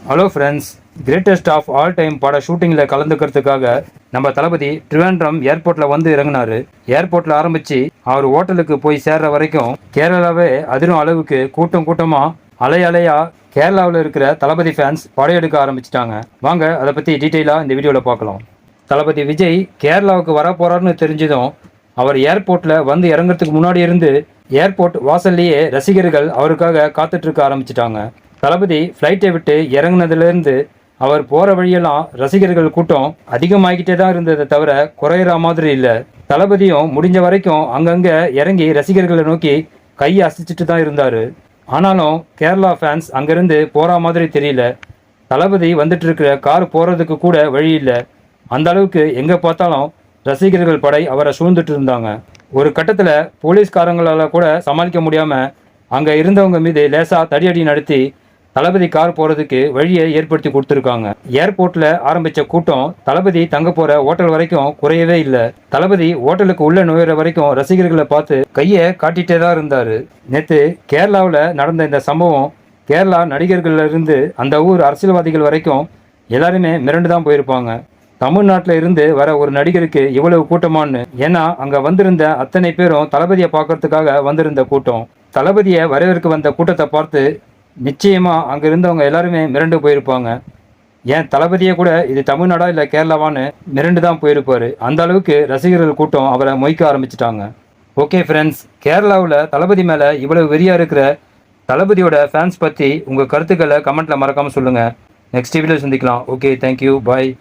Hello friends, greatest of all time பட ஷூட்டிங்கில் கலந்துக்கிறதுக்காக நம்ம தளபதி ட்ரிவாண்ட்ரம் ஏர்போர்ட்டில் வந்து இறங்கினாரு. ஏர்போர்ட்டில் ஆரம்பித்து அவர் ஹோட்டலுக்கு போய் சேர்ற வரைக்கும் கேரளாவே அதிரும் அளவுக்கு கூட்டமாக அலையாக கேரளாவில் இருக்கிற தளபதி ஃபேன்ஸ் படையெடுக்க ஆரம்பிச்சிட்டாங்க. வாங்க அதை பற்றி டீட்டெயிலாக இந்த வீடியோவில் பார்க்கலாம். தளபதி விஜய் கேரளாவுக்கு வர போகிறாருன்னு தெரிஞ்சதும் அவர் ஏர்போர்ட்டில் வந்து இறங்குறதுக்கு முன்னாடி இருந்து ஏர்போர்ட் வாசல்லையே ரசிகர்கள் அவருக்காக காத்துட்டு இருக்க ஆரம்பிச்சிட்டாங்க. தளபதி ஃப்ளைட்டை விட்டு இறங்குனதுலேருந்து அவர் போகிற வழியெல்லாம் ரசிகர்கள் கூட்டம் அதிகமாகிக்கிட்டே தான் இருந்ததை தவிர குறையிற மாதிரி இல்லை. தளபதியும் முடிஞ்ச வரைக்கும் அங்கங்கே இறங்கி ரசிகர்களை நோக்கி கையை அசைச்சிட்டு தான் இருந்தார். ஆனாலும் கேரளா ஃபேன்ஸ் அங்கேருந்து போகிற மாதிரி தெரியல. தளபதி வந்துட்டு இருக்கிற கார் போகிறதுக்கு கூட வழி இல்லை. அந்த அளவுக்கு எங்கே பார்த்தாலும் ரசிகர்கள் படை அவரை சூழ்ந்துட்டு இருந்தாங்க. ஒரு கட்டத்தில் போலீஸ்காரங்களால் கூட சமாளிக்க முடியாமல் அங்கே இருந்தவங்க மீது லேசாக தடியடி நடத்தி தளபதி கார் போகிறதுக்கு வழியை ஏற்படுத்தி கொடுத்துருக்காங்க. ஏர்போர்ட்டில் ஆரம்பித்த கூட்டம் தளபதி தங்க போகிற ஹோட்டல் வரைக்கும் குறையவே இல்லை. தளபதி ஹோட்டலுக்கு உள்ளே நுழையிற வரைக்கும் ரசிகர்களை பார்த்து கையை காட்டிகிட்டே தான் இருந்தார். நேற்று கேரளாவில் நடந்த இந்த சம்பவம் கேரளா நடிகர்கள்ல இருந்து அந்த ஊர் அரசியல்வாதிகள் வரைக்கும் எல்லாருமே மிரண்டு தான் போயிருப்பாங்க. தமிழ்நாட்டில் இருந்து வர ஒரு நடிகருக்கு இவ்வளவு கூட்டமானு. ஏன்னா அங்கே வந்திருந்த அத்தனை பேரும் தளபதியை பார்க்கறதுக்காக வந்திருந்த கூட்டம். தளபதியை வரவேற்க வந்த கூட்டத்தை பார்த்து நிச்சயமாக அங்கே இருந்தவங்க எல்லாருமே மிரண்டு போயிருப்பாங்க. ஏன் தளபதியை கூட இது தமிழ்நாடா இல்லை கேரளாவான்னு மிரண்டு தான் போயிருப்பார். அந்த அளவுக்கு ரசிகர்கள் கூட்டம் அவரை மொய்க்க ஆரம்பிச்சிட்டாங்க. ஓகே ஃப்ரெண்ட்ஸ், கேரளாவில் தளபதி மேலே இவ்வளவு வெறியாக இருக்கிற தளபதியோட ஃபேன்ஸ் பற்றி உங்கள் கருத்துக்களை கமெண்ட்டில் மறக்காமல் சொல்லுங்கள். நெக்ஸ்ட் வீடியோ சந்திக்கலாம். ஓகே, தேங்க்யூ, பாய்.